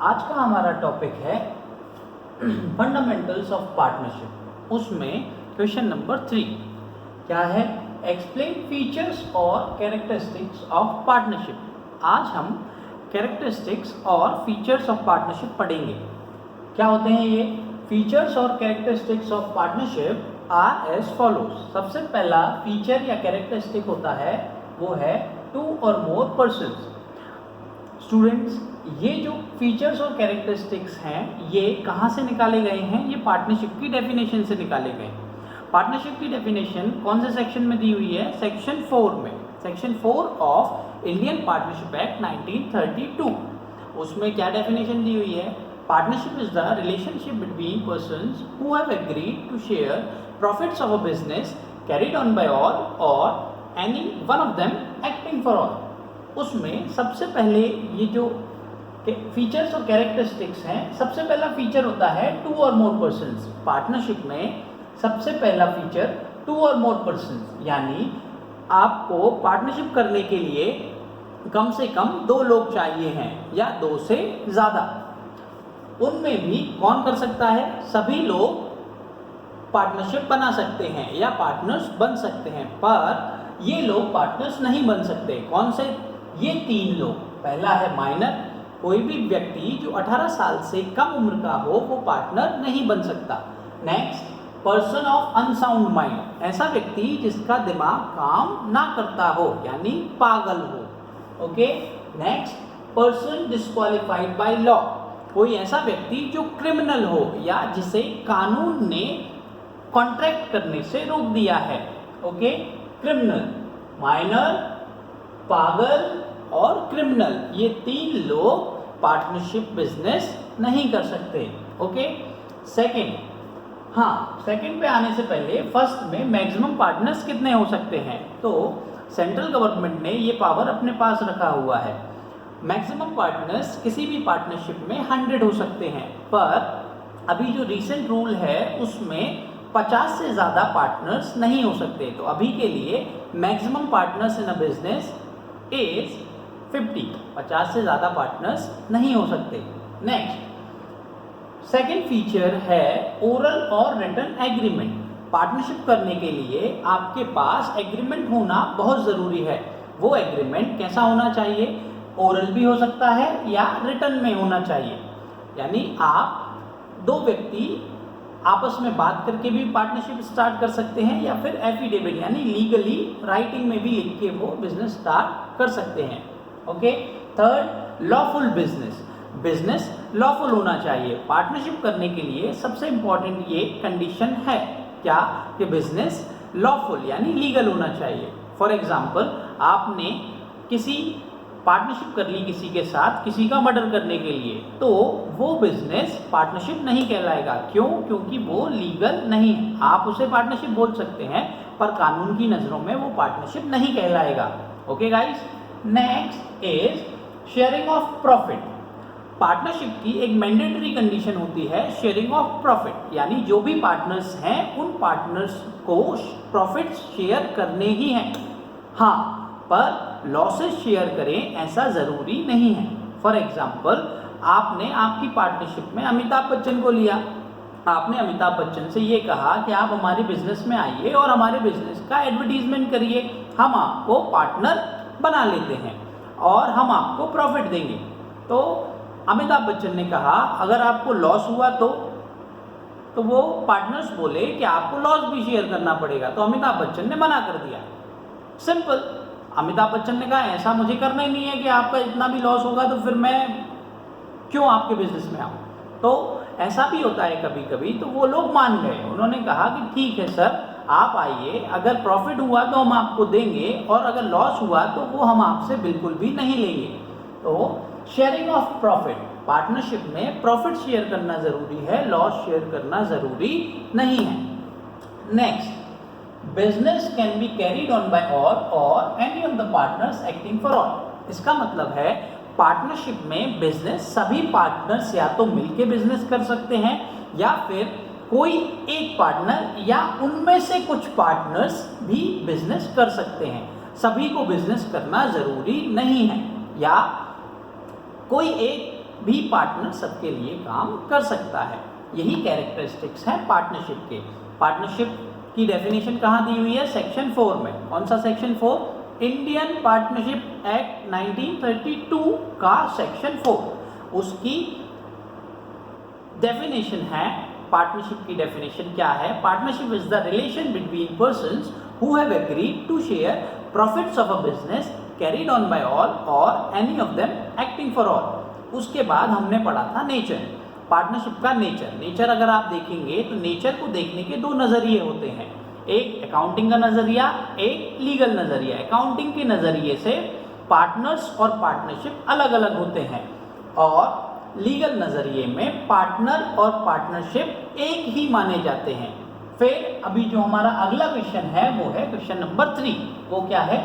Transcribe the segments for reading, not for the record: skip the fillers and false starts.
आज का हमारा टॉपिक है फंडामेंटल्स ऑफ पार्टनरशिप। उसमें क्वेश्चन नंबर 3 क्या है? एक्सप्लेन फीचर्स और कैरेक्टरिस्टिक्स ऑफ पार्टनरशिप। आज हम कैरेक्टरिस्टिक्स और फीचर्स ऑफ पार्टनरशिप पढ़ेंगे। क्या होते हैं ये फीचर्स और characteristics of partnership? Are as follows. सबसे पहला फीचर या कैरेक्टरिस्टिक होता है वो है 2 और मोर पर्सन्स। स्टूडेंट्स, ये जो फीचर्स और कैरेक्टरिस्टिक्स हैं ये कहाँ से निकाले गए हैं? ये पार्टनरशिप की डेफिनेशन से निकाले गए। पार्टनरशिप की डेफिनेशन कौन से सेक्शन में दी हुई है? सेक्शन 4 में। Section 4 of Indian Partnership Act 1932। उसमें क्या डेफिनेशन दी हुई है? Partnership is the relationship between persons who have agreed to share profits of a business carried on by all और any one of them acting for all. उसमें सबसे पहले ये जो फीचर्स और कैरेक्टरिस्टिक्स हैं, सबसे पहला फीचर होता है 2 और मोर पर्सन्स। पार्टनरशिप में सबसे पहला फीचर 2 और मोर पर्सन्स, यानी आपको पार्टनरशिप करने के लिए कम से कम 2 लोग चाहिए हैं या 2 से ज़्यादा। उनमें भी कौन कर सकता है? सभी लोग पार्टनरशिप बना सकते हैं या पार्टनर्स बन सकते हैं, पर ये लोग पार्टनर्स नहीं बन सकते। कौन से? ये 3 लोग। पहला है माइनर, कोई भी व्यक्ति जो 18 साल से कम उम्र का हो वो पार्टनर नहीं बन सकता। Next, person of unsound mind, ऐसा व्यक्ति जिसका दिमाग काम ना करता हो यानी पागल हो। Okay. Next, person disqualified by law, कोई ऐसा व्यक्ति जो क्रिमिनल हो या जिसे कानून ने कॉन्ट्रैक्ट करने से रोक दिया है। ओके। क्रिमिनल, माइनर, पागल और क्रिमिनल, ये 3 लोग पार्टनरशिप बिजनेस नहीं कर सकते। ओके। सेकंड, सेकंड पे आने से पहले फर्स्ट में मैक्सिमम पार्टनर्स कितने हो सकते हैं? तो सेंट्रल गवर्नमेंट ने ये पावर अपने पास रखा हुआ है। मैक्सिमम पार्टनर्स किसी भी पार्टनरशिप में 100 हो सकते हैं, पर अभी जो रीसेंट रूल है उसमें 50 से ज़्यादा पार्टनर्स नहीं हो सकते। तो अभी के लिए maximum partners in a business is 50 से ज़्यादा पार्टनर्स नहीं हो सकते। नेक्स्ट, सेकेंड फीचर है ओरल और रिटन एग्रीमेंट। पार्टनरशिप करने के लिए आपके पास एग्रीमेंट होना बहुत ज़रूरी है। वो एग्रीमेंट कैसा होना चाहिए? ओरल भी हो सकता है या रिटन में होना चाहिए, यानी आप 2 व्यक्ति आपस में बात करके भी पार्टनरशिप स्टार्ट कर सकते हैं या फिर एफिडेविट यानी लीगली राइटिंग में भी लिख के वो बिजनेस स्टार्ट कर सकते हैं। Okay. Third, lawful business. Business lawful होना चाहिए। पार्टनरशिप करने के लिए सबसे इंपॉर्टेंट ये कंडीशन है क्या? कि बिजनेस लॉफुल यानी लीगल होना चाहिए। फॉर एग्जाम्पल, आपने किसी पार्टनरशिप कर ली किसी के साथ किसी का मर्डर करने के लिए, तो वो बिजनेस पार्टनरशिप नहीं कहलाएगा। क्यों? क्योंकि वो लीगल नहीं है। आप उसे पार्टनरशिप बोल सकते हैं पर कानून की नज़रों में वो पार्टनरशिप नहीं कहलाएगा। Okay guys. Next is sharing of profit. Partnership की एक मैंडेटरी कंडीशन होती है शेयरिंग ऑफ प्रॉफिट, यानी जो भी पार्टनर्स हैं उन पार्टनर्स को प्रॉफिट शेयर करने ही हैं। हाँ, पर लॉसेस शेयर करें ऐसा ज़रूरी नहीं है। फॉर एग्जाम्पल, आपने आपकी पार्टनरशिप में अमिताभ बच्चन को लिया। आपने अमिताभ बच्चन से ये कहा कि आप हमारे बिजनेस में आइए और हमारे बिजनेस का एडवर्टीजमेंट करिए, हम आपको पार्टनर बना लेते हैं और हम आपको प्रॉफिट देंगे। तो अमिताभ बच्चन ने कहा अगर आपको लॉस हुआ तो वो पार्टनर्स बोले कि आपको लॉस भी शेयर करना पड़ेगा, तो अमिताभ बच्चन ने मना कर दिया। सिंपल। अमिताभ बच्चन ने कहा ऐसा मुझे करना ही नहीं है कि आपका इतना भी लॉस होगा तो फिर मैं क्यों आपके बिजनेस में आऊँ। तो ऐसा भी होता है कभी कभी, तो वो लोग मान गए। उन्होंने कहा कि ठीक है सर, आप आइए, अगर प्रॉफिट हुआ तो हम आपको देंगे और अगर लॉस हुआ तो वो हम आपसे बिल्कुल भी नहीं लेंगे। तो शेयरिंग ऑफ प्रॉफिट, पार्टनरशिप में प्रॉफिट शेयर करना ज़रूरी है, लॉस शेयर करना ज़रूरी नहीं है। Next, business can be carried on by all और any of the partners acting for all. इसका मतलब है पार्टनरशिप में बिजनेस सभी पार्टनर्स या तो मिलके बिजनेस कर सकते हैं या फिर कोई एक पार्टनर या उनमें से कुछ पार्टनर्स भी बिजनेस कर सकते हैं। सभी को बिजनेस करना ज़रूरी नहीं है, या कोई एक भी पार्टनर सबके लिए काम कर सकता है। यही कैरेक्टरिस्टिक्स है पार्टनरशिप के। पार्टनरशिप की डेफिनेशन कहाँ दी हुई है? सेक्शन 4 में। कौन सा सेक्शन 4? इंडियन पार्टनरशिप एक्ट 1932 का सेक्शन 4। उसकी डेफिनेशन है, पार्टनरशिप की डेफिनेशन क्या है? Partnership is the relation between persons who have agreed to share profits of a business carried on by all और any of them acting for all. उसके बाद हमने पढ़ा था नेचर, पार्टनरशिप का नेचर अगर आप देखेंगे तो नेचर को देखने के दो नज़रिए होते हैं, एक अकाउंटिंग का नज़रिया, एक लीगल नज़रिया। अकाउंटिंग के नज़रिए से पार्टनर्स और पार्टनरशिप अलग अलग होते हैं और लीगल नज़रिए में पार्टनर और पार्टनरशिप एक ही माने जाते हैं। फिर अभी जो हमारा अगला क्वेश्चन है वो है क्वेश्चन नंबर 3। वो क्या है?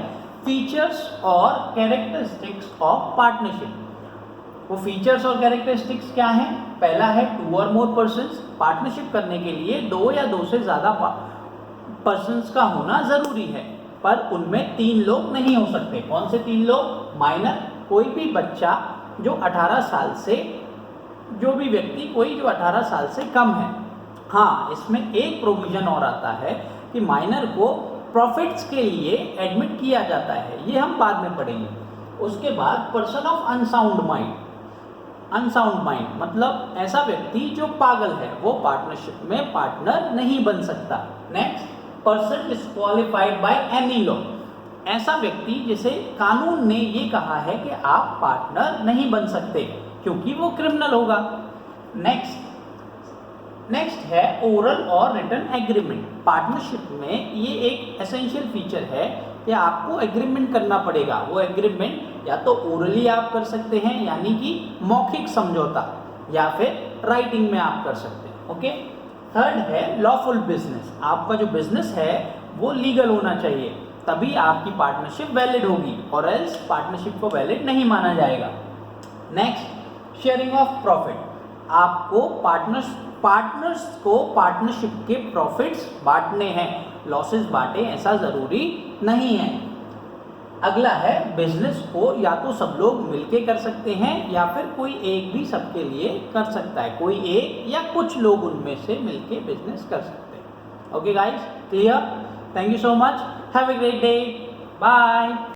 फीचर्स और कैरेक्टरिस्टिक्स ऑफ पार्टनरशिप। वो फीचर्स और कैरेक्टरिस्टिक्स क्या हैं? पहला है 2 और मोर पर्सन्स। पार्टनरशिप करने के लिए 2 या 2 से ज़्यादा पर्सन्स का होना ज़रूरी है, पर उनमें 3 लोग नहीं हो सकते। कौन से 3 लोग? माइनर, कोई भी बच्चा जो 18 साल से, जो भी व्यक्ति कोई जो 18 साल से कम है। हाँ, इसमें एक प्रोविज़न और आता है कि माइनर को प्रॉफिट्स के लिए एडमिट किया जाता है, ये हम बाद में पढ़ेंगे। उसके बाद person of unsound mind. Unsound mind मतलब ऐसा व्यक्ति जो पागल है, वो पार्टनरशिप में पार्टनर नहीं बन सकता। Next, person disqualified by any law. ऐसा व्यक्ति जिसे कानून ने ये कहा है कि आप पार्टनर नहीं बन सकते क्योंकि वो क्रिमिनल होगा। नेक्स्ट है ओरल और रिटन एग्रीमेंट। पार्टनरशिप में ये एक एसेंशियल फीचर है कि आपको एग्रीमेंट करना पड़ेगा। वो एग्रीमेंट या तो ओरली आप कर सकते हैं, यानी कि मौखिक समझौता, या फिर राइटिंग में आप कर सकते हैं। ओके। थर्ड है लॉफुल बिजनेस। आपका जो बिजनेस है वो लीगल होना चाहिए, तभी आपकी पार्टनरशिप वैलिड होगी, और एल्स पार्टनरशिप को वैलिड नहीं माना जाएगा। Next, sharing of profit. आपको पार्टनर्स को पार्टनरशिप के प्रॉफिट्स बांटने हैं, लॉसेस बांटे ऐसा ज़रूरी नहीं है। अगला है बिजनेस को या तो सब लोग मिलके कर सकते हैं या फिर कोई एक भी सबके लिए कर सकता है, कोई एक या कुछ लोग उनमें से मिलके बिजनेस कर सकते हैं। Okay guys, clear? Thank you so much, have a great day, bye.